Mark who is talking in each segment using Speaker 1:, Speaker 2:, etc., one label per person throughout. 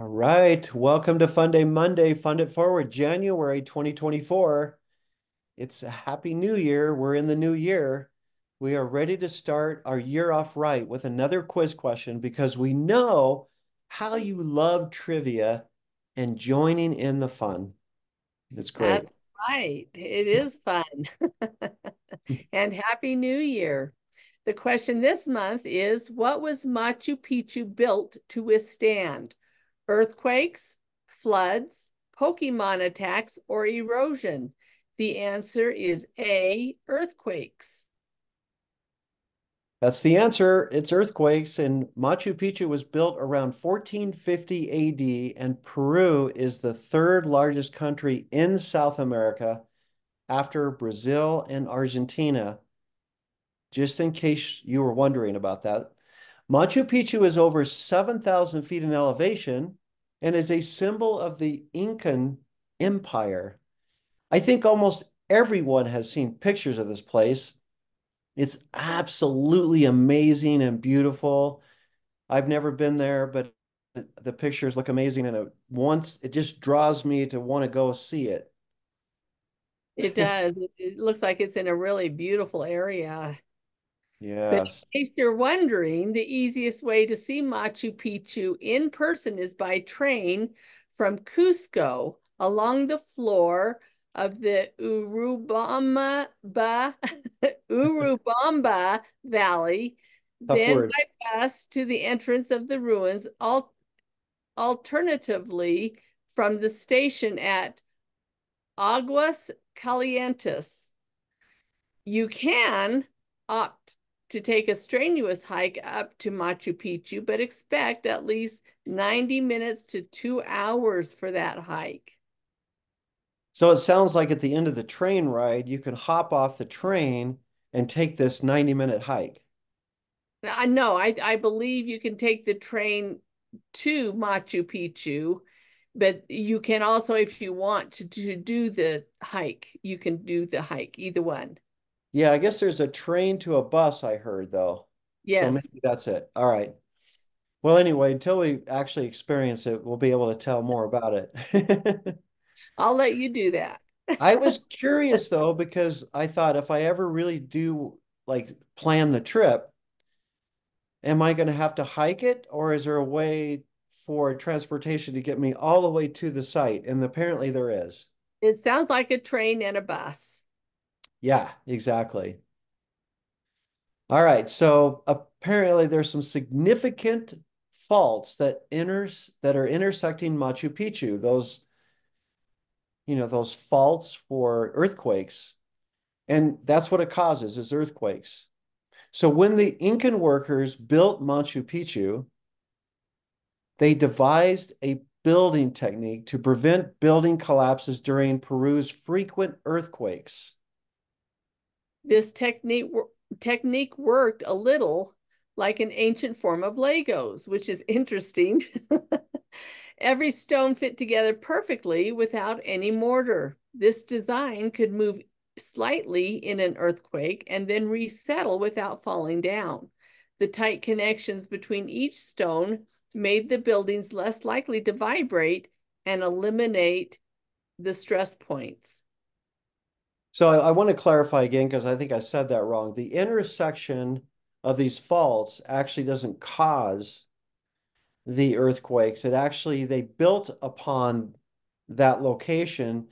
Speaker 1: All right. Welcome to Fun Day Monday, Fund It Forward, January 2024. It's a happy new year. We're in the new year. We are ready to start our year off right with another quiz question because we know how you love trivia and joining in the fun. It's great.
Speaker 2: That's right. It is fun. And Happy New Year. The question this month is, what was Machu Picchu built to withstand? Earthquakes, floods, Pokemon attacks, or erosion? The answer is A, earthquakes.
Speaker 1: That's the answer. It's earthquakes, and Machu Picchu was built around 1450 AD, and Peru is the third largest country in South America after Brazil and Argentina. Just in case you were wondering about that, Machu Picchu is over 7,000 feet in elevation and is a symbol of the Incan Empire. I think almost everyone has seen pictures of this place. It's absolutely amazing and beautiful. I've never been there, but the pictures look amazing, and it just draws me to want to go see it.
Speaker 2: It does. It looks like it's in a really beautiful area. But
Speaker 1: Yes.
Speaker 2: in case you're wondering, the easiest way to see Machu Picchu in person is by train from Cusco along the floor of the Urubamba Valley,
Speaker 1: Tough
Speaker 2: then
Speaker 1: word.
Speaker 2: by bus to the entrance of the ruins, alternatively from the station at Aguas Calientes. You can opt to take a strenuous hike up to Machu Picchu, but expect at least 90 minutes to 2 hours for that hike.
Speaker 1: So it sounds like at the end of the train ride, you can hop off the train and take this 90-minute hike.
Speaker 2: I know, I believe you can take the train to Machu Picchu, but you can also, if you want to do the hike, you can do the hike, either one.
Speaker 1: Yeah, I guess there's a train to a bus, I heard, though. So
Speaker 2: Yes,
Speaker 1: maybe that's it. All right. Well, anyway, until we actually experience it, we'll be able to tell more about it.
Speaker 2: I'll let you do that.
Speaker 1: I was curious though, because I thought if I ever really do like plan the trip, am I going to have to hike it, or is there a way for transportation to get me all the way to the site? And apparently there is.
Speaker 2: It sounds like a train and a bus.
Speaker 1: Yeah, exactly. All right. So apparently there's some significant faults that are intersecting Machu Picchu. Those faults for earthquakes. And that's what it causes is earthquakes. So when the Incan workers built Machu Picchu, they devised a building technique to prevent building collapses during Peru's frequent earthquakes.
Speaker 2: This technique worked a little like an ancient form of Legos, which is interesting. Every stone fit together perfectly without any mortar. This design could move slightly in an earthquake and then resettle without falling down. The tight connections between each stone made the buildings less likely to vibrate and eliminate the stress points.
Speaker 1: So I want to clarify again because I think I said that wrong. The intersection of these faults actually doesn't cause the earthquakes. They built upon that location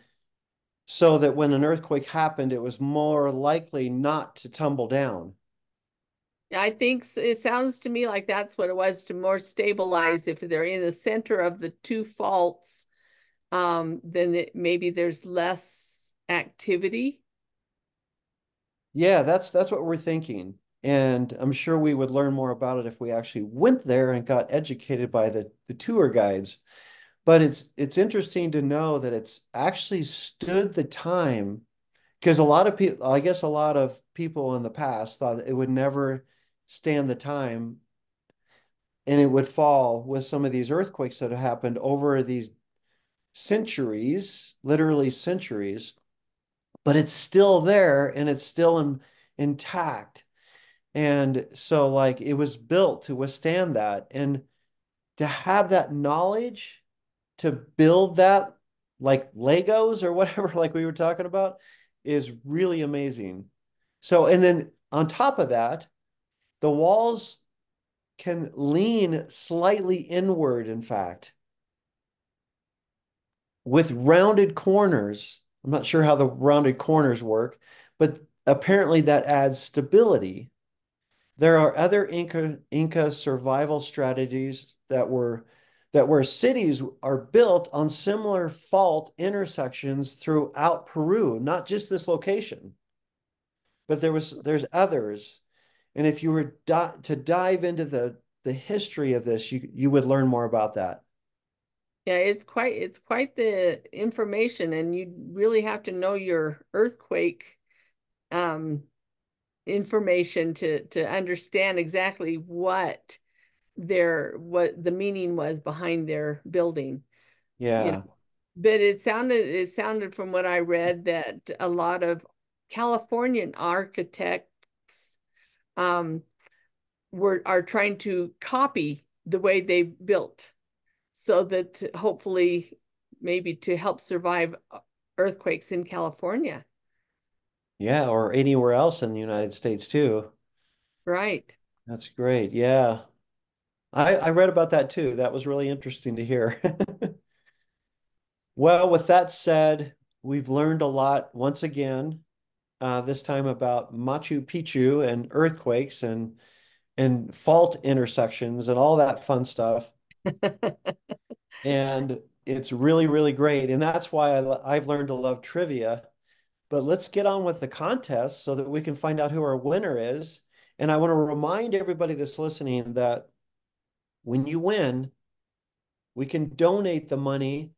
Speaker 1: so that when an earthquake happened, it was more likely not to tumble down.
Speaker 2: I think it sounds to me like that's what it was to more stabilize. If they're in the center of the two faults, then maybe there's less activity.
Speaker 1: Yeah, that's what we're thinking. And I'm sure we would learn more about it if we actually went there and got educated by the tour guides. But it's interesting to know that it's actually stood the time because a lot of people, I guess a lot of people in the past thought it would never stand the time and it would fall with some of these earthquakes that have happened over these centuries, literally centuries, but it's still there and it's still intact. And so like it was built to withstand that. And to have that knowledge to build that like Legos or whatever, like we were talking about, is really amazing. So, and then on top of that, the walls can lean slightly inward, in fact, with rounded corners. I'm not sure how the rounded corners work, but apparently that adds stability. There are other Inca survival strategies that where cities are built on similar fault intersections throughout Peru, not just this location, but there's others. And if you were to dive into the history of this, you would learn more about that.
Speaker 2: Yeah, it's quite the information, and you really have to know your earthquake um information to understand exactly what the meaning was behind their building, you know.
Speaker 1: Yeah.
Speaker 2: But it sounded from what I read that a lot of Californian architects um were are trying to copy the way they built so that hopefully maybe to help survive earthquakes in California.
Speaker 1: Yeah, or anywhere else in the United States too.
Speaker 2: Right.
Speaker 1: That's great. Yeah. I read about that too. That was really interesting to hear. Well, with that said, we've learned a lot once again, this time about Machu Picchu and earthquakes and fault intersections and all that fun stuff. And it's really, really great. And that's why I've learned to love trivia. But let's get on with the contest so that we can find out who our winner is. And I want to remind everybody that's listening that when you win, we can donate the money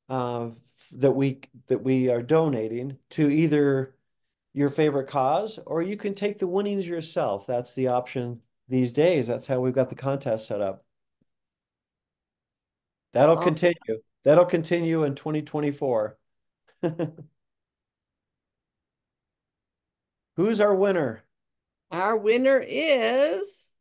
Speaker 1: uh, that we are donating to either your favorite cause, or you can take the winnings yourself. That's the option these days. That's how we've got the contest set up. That'll
Speaker 2: Oh,
Speaker 1: continue. That'll continue in 2024. Who's our winner?
Speaker 2: our winner is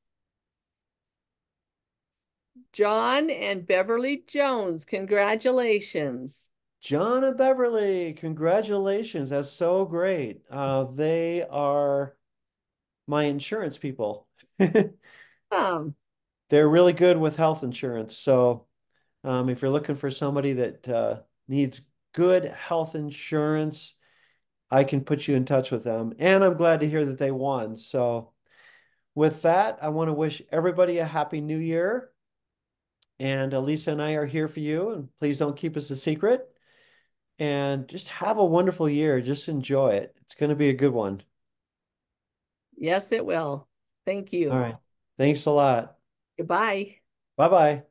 Speaker 2: John and Beverly Jones. Congratulations.
Speaker 1: John and Beverly. Congratulations. That's so great. They are my insurance people.
Speaker 2: Um,
Speaker 1: They're really good with health insurance. So if you're looking for somebody that needs good health insurance, I can put you in touch with them. And I'm glad to hear that they won. So, with that, I want to wish everybody a happy new year. And Lisa and I are here for you. And please don't keep us a secret. And just have a wonderful year. Just enjoy it. It's going to be a good one.
Speaker 2: yes, it will. Thank
Speaker 1: All
Speaker 2: you.
Speaker 1: right. Thanks a lot.
Speaker 2: Goodbye.
Speaker 1: Bye bye.